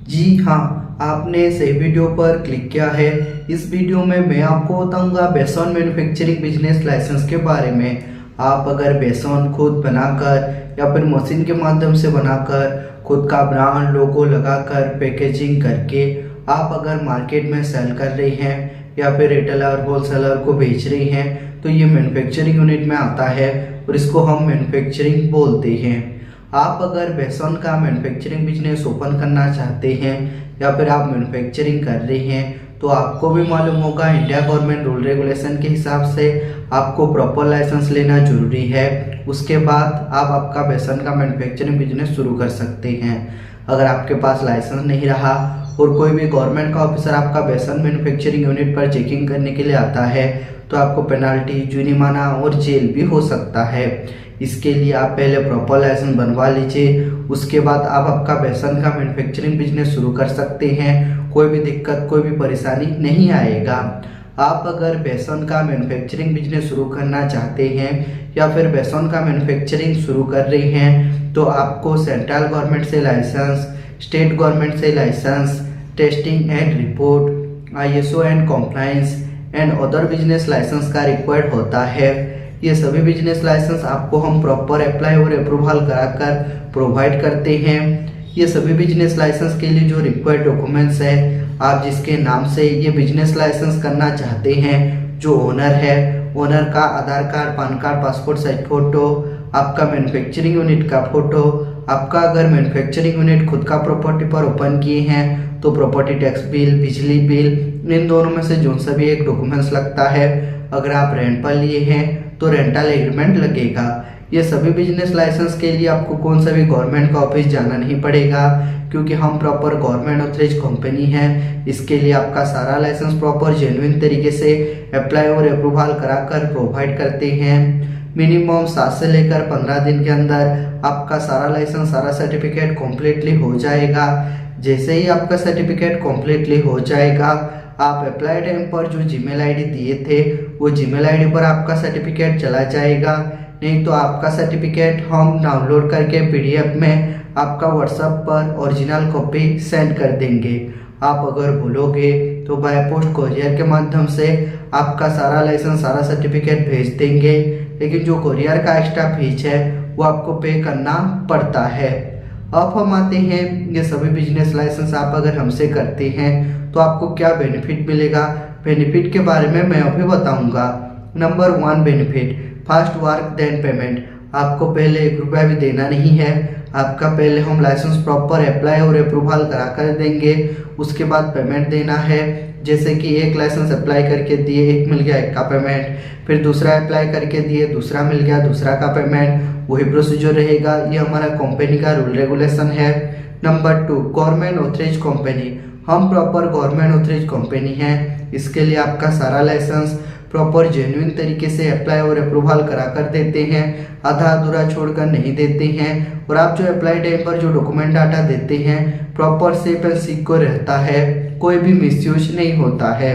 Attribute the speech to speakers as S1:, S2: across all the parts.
S1: जी हाँ, आपने सही वीडियो पर क्लिक किया है। इस वीडियो में मैं आपको बताऊंगा बेसन मैन्युफैक्चरिंग बिजनेस लाइसेंस के बारे में। आप अगर बेसन खुद बनाकर या फिर मशीन के माध्यम से बनाकर खुद का ब्रांड लोगो लगाकर पैकेजिंग करके आप अगर मार्केट में सेल कर रहे हैं या फिर रिटेलर होलसेलर को बेच रहे हैं तो ये मैन्युफैक्चरिंग यूनिट में आता है और इसको हम मैन्युफैक्चरिंग बोलते हैं। आप अगर बेसन का मैन्युफैक्चरिंग बिजनेस ओपन करना चाहते हैं या फिर आप मैन्युफैक्चरिंग कर रहे हैं तो आपको भी मालूम होगा इंडिया गवर्नमेंट रूल रेगुलेशन के हिसाब से आपको प्रॉपर लाइसेंस लेना जरूरी है। उसके बाद आप आपका बेसन का मैन्युफैक्चरिंग बिजनेस शुरू कर सकते हैं। अगर आपके पास लाइसेंस नहीं रहा और कोई भी गवर्नमेंट का ऑफिसर आपका बेसन मैन्युफैक्चरिंग यूनिट पर चेकिंग करने के लिए आता है तो आपको पेनाल्टी, जुर्माना और जेल भी हो सकता है। इसके लिए आप पहले प्रॉपर लाइसेंस बनवा लीजिए, उसके बाद आप आपका बेसन का मैन्युफैक्चरिंग बिजनेस शुरू कर सकते हैं। कोई भी दिक्कत, कोई भी परेशानी नहीं आएगा। आप अगर बेसन का मैन्युफैक्चरिंग बिजनेस शुरू करना चाहते हैं या फिर बेसन का मैन्युफैक्चरिंग शुरू कर रहे हैं तो आपको सेंट्रल गवर्नमेंट से लाइसेंस, स्टेट गवर्नमेंट से licence, testing and report, ISO and compliance and other business licence का रिक्वायर्ड होता है। ये सभी बिजनेस लाइसेंस आपको हम प्रॉपर अप्लाई और अप्रूवल कराकर प्रोवाइड करते हैं। ये सभी बिजनेस लाइसेंस के लिए जो रिक्वायर्ड डॉक्यूमेंट्स है, आप जिसके नाम से ये बिजनेस लाइसेंस करना चाहते हैं, जो ओनर है, ओनर का Aadhaar card, PAN card, passport size photo, आपका मैन्युफैक्चरिंग यूनिट का फोटो, आपका अगर मैन्युफैक्चरिंग यूनिट खुद का प्रॉपर्टी पर ओपन किए हैं तो प्रॉपर्टी टैक्स बिल, बिजली बिल, इन दोनों में से जो सा भी एक डॉक्यूमेंट्स लगता है। अगर आप रेंट पर लिए हैं तो रेंटल एग्रीमेंट लगेगा। ये सभी बिजनेस लाइसेंस के लिए आपको कौन सा भी गवर्नमेंट का ऑफिस जाना नहीं पड़ेगा क्योंकि हम प्रॉपर गवर्नमेंट ऑथराइज्ड कंपनी है। इसके लिए आपका सारा लाइसेंस प्रॉपर जेन्युइन तरीके से अप्लाई और अप्रूवल कराकर प्रोवाइड करते हैं। मिनिमम 7 से लेकर 15 दिन के अंदर आपका सारा लाइसेंस, सारा सर्टिफिकेट कम्प्लीटली हो जाएगा। जैसे ही आपका सर्टिफिकेट कम्प्लीटली हो जाएगा, आप अप्लाई टाइम पर जो जीमेल आईडी दिए थे वो जीमेल आईडी पर आपका सर्टिफिकेट चला जाएगा। नहीं तो आपका सर्टिफिकेट हम डाउनलोड करके PDF में आपका व्हाट्सएप पर ओरिजिनल कॉपी सेंड कर देंगे। आप अगर बोलोगे तो बाय पोस्ट कोरियर के माध्यम से आपका सारा लाइसेंस, सारा सर्टिफिकेट भेज देंगे, लेकिन जो कोरियर का एक्स्ट्रा फीस है वो आपको पे करना पड़ता है। अब हम आते हैं, ये सभी बिजनेस लाइसेंस आप अगर हमसे करते हैं तो आपको क्या बेनिफिट मिलेगा। बेनिफिट के बारे में मैं अभी बताऊंगा। Number 1 benefit, fast work then payment. आपको पहले 1 रुपया भी देना नहीं है। आपका पहले हम लाइसेंस प्रॉपर अप्लाई और अप्रूवल करा कर देंगे, उसके बाद पेमेंट देना है। जैसे कि एक लाइसेंस अप्लाई करके दिए, एक मिल गया, एक का पेमेंट, फिर दूसरा अप्लाई करके दिए, दूसरा मिल गया, दूसरा का पेमेंट, वही प्रोसीजर रहेगा। ये हमारा कंपनी का रूल रेगुलेशन है। Number 2, government authorised company. हम प्रॉपर गवर्नमेंट ऑथराइज्ड कंपनी है। इसके लिए आपका सारा लाइसेंस प्रॉपर जेन्युइन तरीके से अप्लाई और अप्रूवल करा कर देते हैं, आधा अधूरा छोड़कर नहीं देते हैं। और आप जो अप्लाई टाइम पर जो डॉक्यूमेंट डाटा देते हैं प्रॉपर सेफ एंड सिक्योर रहता है, कोई भी मिसयूज नहीं होता है।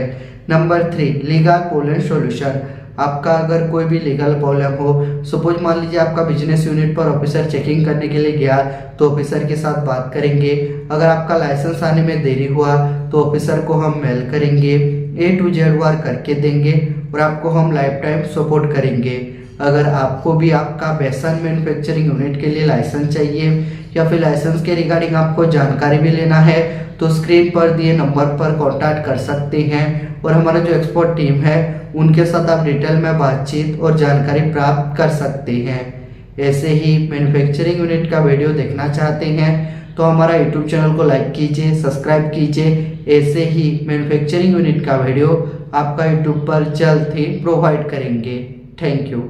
S1: Number 3, legal problem solution. आपका अगर कोई भी लीगल प्रॉब्लम हो, सपोज मान लीजिए आपका बिजनेस यूनिट पर ऑफिसर चेकिंग करने के लिए गया तो ऑफिसर के साथ बात करेंगे। अगर आपका लाइसेंस आने में देरी हुआ तो ऑफिसर को हम मेल करेंगे, A to Z वर्क करके देंगे और आपको हम लाइफ टाइम सपोर्ट करेंगे। अगर आपको भी आपका बेसन मैन्युफैक्चरिंग यूनिट के लिए लाइसेंस चाहिए या फिर लाइसेंस के रिगार्डिंग आपको जानकारी भी लेना है तो स्क्रीन पर दिए नंबर पर कॉन्टैक्ट कर सकते हैं और हमारा जो एक्सपर्ट टीम है उनके साथ आप डिटेल में बातचीत और जानकारी प्राप्त कर सकते हैं। ऐसे ही मैन्युफैक्चरिंग यूनिट का वीडियो देखना चाहते हैं तो हमारा YouTube चैनल को लाइक कीजिए, सब्सक्राइब कीजिए। ऐसे ही मैन्युफैक्चरिंग यूनिट का वीडियो आपका YouTube पर जल्द ही प्रोवाइड करेंगे। Thank you.